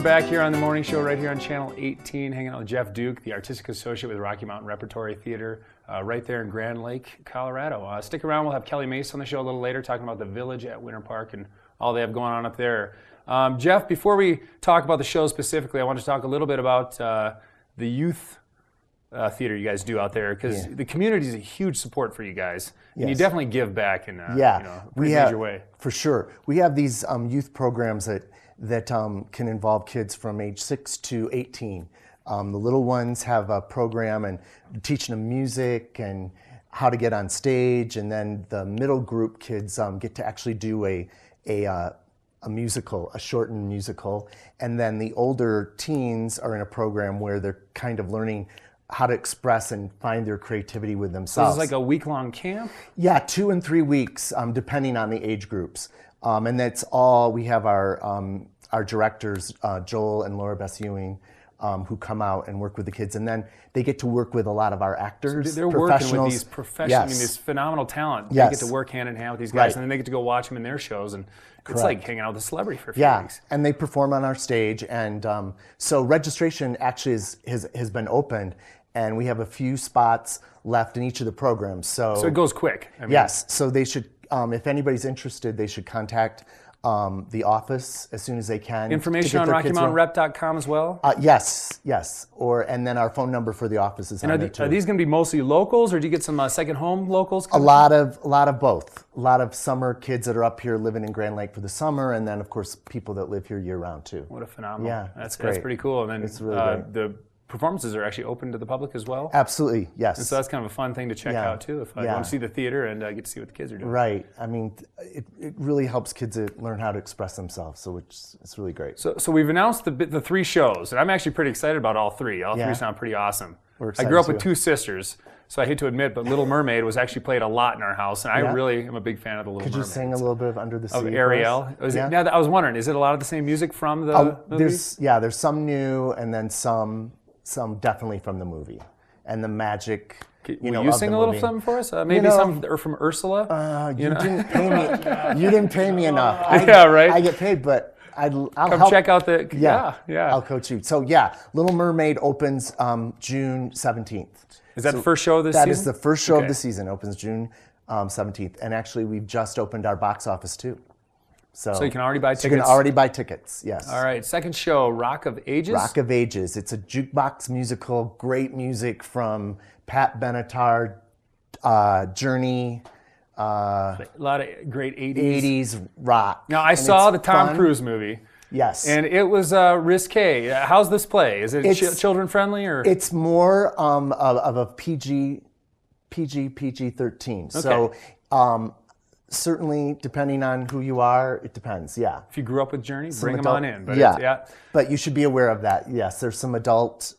back here on the morning show right here on Channel 18, hanging out with Jeff Duke, the Artistic Associate with Rocky Mountain Repertory Theater, right there in Grand Lake, Colorado. Stick around, we'll have Kelly Mace on the show a little later, talking about the Village at Winter Park and all they have going on up there. Jeff, before we talk about the show specifically, I want to talk a little bit about the youth theater you guys do out there, because the community is a huge support for you guys, and you definitely give back in a major way. For sure. We have these youth programs that can involve kids from age 6 to 18. The little ones have a program and teaching them music and how to get on stage, and then the middle group kids get to actually do a musical, a shortened musical, and then the older teens are in a program where they're kind of learning how to express and find their creativity with themselves. So this is like a week-long camp? Yeah, 2 and 3 weeks, depending on the age groups. And that's all. We have our directors, Joel and Laura Bess Ewing, who come out and work with the kids, and then they get to work with a lot of our actors. So they're working with these professionals, I mean, this phenomenal talent. They get to work hand in hand with these guys, and then they get to go watch them in their shows, and it's like hanging out with a celebrity for a few weeks. And they perform on our stage, and so registration actually has been opened, and we have a few spots left in each of the programs. So it goes quick. I mean, yes, so they should, if anybody's interested, they should contact the office as soon as they can. Information on RockyMountainRep.com as well? Yes. And then our phone number for the office is on there too. Are these going to be mostly locals, or do you get some second home locals? A lot of both. A lot of summer kids that are up here living in Grand Lake for the summer, and then of course people that live here year round too. What a phenomenal! Yeah, that's pretty cool. And then it's really great. The performances are actually open to the public as well? Absolutely, yes. And so that's kind of a fun thing to check out too, if I want to see the theater and get to see what the kids are doing. Right. I mean, it really helps kids learn how to express themselves, so it's really great. So we've announced the 3 shows, and I'm actually pretty excited about all 3. All 3 sound pretty awesome. We're I grew up with 2 sisters, so I hate to admit, but Little Mermaid was actually played a lot in our house, and I really am a big fan of the Little Mermaid. Could you sing a little bit of Under the Sea? Of Ariel. Now, I was wondering, is it a lot of the same music from the movie? There's some new, and then some definitely from the movie, and the magic. Will you sing a little something for us? Maybe some or from Ursula. You didn't pay me. You didn't pay me enough. Right. I get paid, but I'll come help. check out the. Yeah. I'll coach you. So Little Mermaid opens June 17th. Is that the first show of this season? That is the first show of the season. Opens June 17th, and actually we've just opened our box office too. So you can already buy tickets? You can already buy tickets, yes. All right, second show, Rock of Ages? Rock of Ages. It's a jukebox musical, great music from Pat Benatar, Journey. A lot of great 80s. 80s rock. Now, I saw the Tom Cruise movie. Yes. And it was risque. How's this play? Is it children friendly? Or it's more of a PG-13. Okay. So certainly, depending on who you are, it depends, If you grew up with Journey, bring them on in. But but you should be aware of that. Yes, there's some adult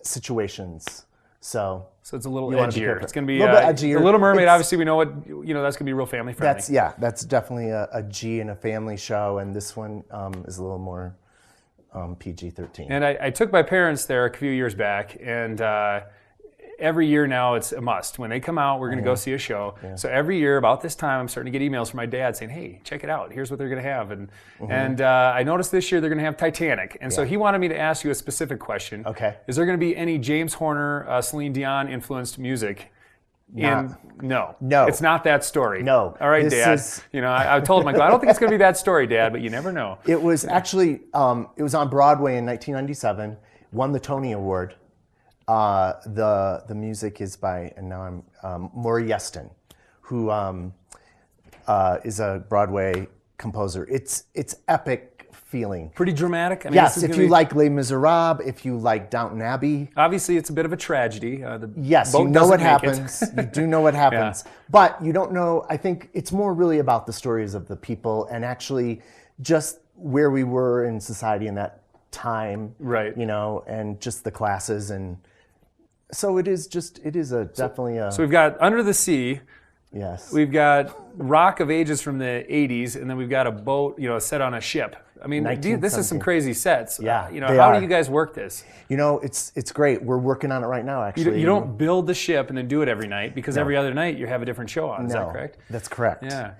situations. So it's a little edgier. It's going to be a little bit edgier. The Little Mermaid, obviously, we know that's going to be real family friendly. That's definitely a G and a family show, and this one is a little more PG-13. And I took my parents there a few years back, and every year now it's a must. When they come out, we're going to go see a show. Yeah. So every year about this time, I'm starting to get emails from my dad saying, hey, check it out. Here's what they're going to have. And I noticed this year they're going to have Titanic. And so he wanted me to ask you a specific question. Okay. Is there going to be any James Horner, Celine Dion influenced music? No. It's not that story. No. All right, Dad. I told him, I don't think it's going to be that story, Dad, but you never know. It was actually, it was on Broadway in 1997, won the Tony Award. The music is by, and now I'm Maury Yeston, who is a Broadway composer. It's epic feeling. Pretty dramatic. I mean, yes, if you like Les Miserables, if you like Downton Abbey. Obviously, it's a bit of a tragedy. Yes, you know what happens. You do know what happens. But you don't know, I think it's more really about the stories of the people and actually just where we were in society in that time. Right. And just the classes and... So it is definitely a... So we've got Under the Sea. Yes. We've got Rock of Ages from the 80s, and then we've got a boat, set on a ship. I mean, this is some crazy sets. Yeah, how do you guys work this? It's great. We're working on it right now, actually. You don't build the ship and then do it every night, because every other night you have a different show on. Is that correct? That's correct. Yeah.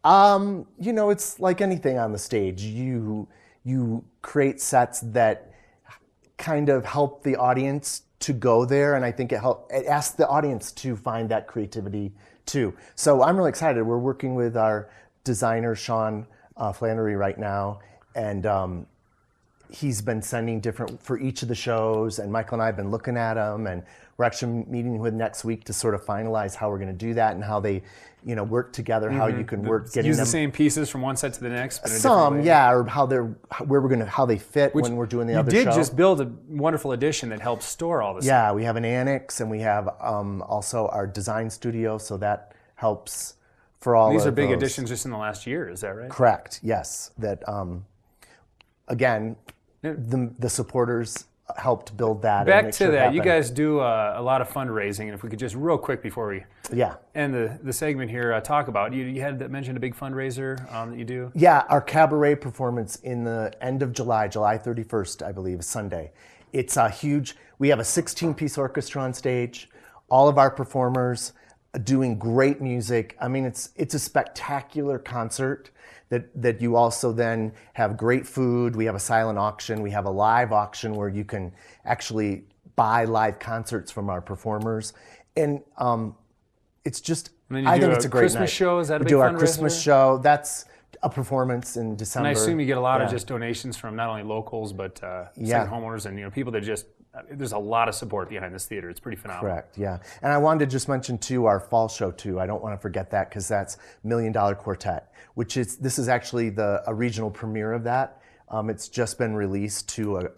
It's like anything on the stage. you create sets that kind of help the audience to go there, and I think it asks the audience to find that creativity too. So I'm really excited. We're working with our designer Sean Flannery right now, and he's been sending different for each of the shows, and Michael and I have been looking at them, and we're actually meeting with next week to sort of finalize how we're going to do that and how they, work together. How you can work getting use them the same pieces from one set to the next. But in a different some, way. yeah, or how they fit when we're doing the other show. You did just build a wonderful addition that helps store all this. Yeah, we have an annex, and we have also our design studio, so that helps for all. These are big those. additions just in the last year. Is that right? Correct. Yes. That again, the supporters helped build that. Back to that, you guys do a lot of fundraising, and if we could just real quick before we end the segment here, talk about you had mentioned a big fundraiser that you do. Yeah, our cabaret performance in the end of July 31st, I believe, is Sunday. It's a huge. We have a 16-piece orchestra on stage. All of our performers doing great music. I mean, it's a spectacular concert. That you also then have great food. We have a silent auction. We have a live auction where you can actually buy live concerts from our performers. And it's just, I think it's a great Christmas night. show. Is that a we big do our fundraiser? Christmas show. That's a performance in December. And I assume you get a lot of just donations from not only locals, but second homeowners and people that just, there's a lot of support behind this theater. It's pretty phenomenal. Correct, yeah. And I wanted to just mention too our fall show too. I don't want to forget that because that's $1 Million Quartet, this is actually a regional premiere of that. It's just been released to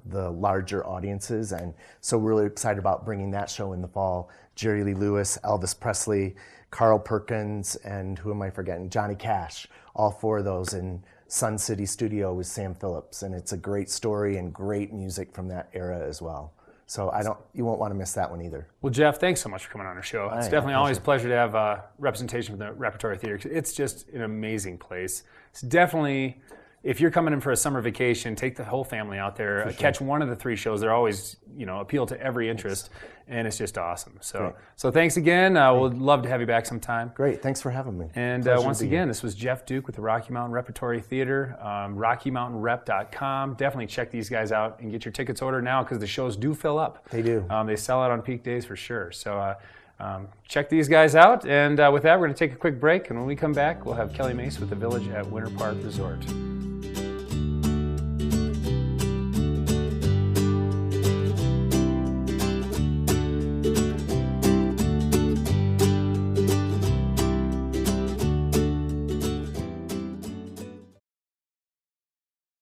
the larger audiences, and so we're really excited about bringing that show in the fall. Jerry Lee Lewis, Elvis Presley, Carl Perkins, and who am I forgetting? Johnny Cash. All four of those in Sun City Studio with Sam Phillips, and it's a great story and great music from that era as well. So you won't want to miss that one either. Well, Jeff, thanks so much for coming on our show. It's definitely always a pleasure to have representation from the Repertory Theater. It's just an amazing place. It's definitely, if you're coming in for a summer vacation, take the whole family out there. Catch one of the 3 shows. They're always, appeal to every interest, and it's just awesome. So thanks again. We'd love to have you back sometime. Great. Thanks for having me. And once again, this was Jeff Duke with the Rocky Mountain Repertory Theater, RockyMountainRep.com. Definitely check these guys out and get your tickets ordered now because the shows do fill up. They do. They sell out on peak days for sure. So check these guys out. And with that, we're going to take a quick break. And when we come back, we'll have Kelly Mace with the Village at Winter Park Resort.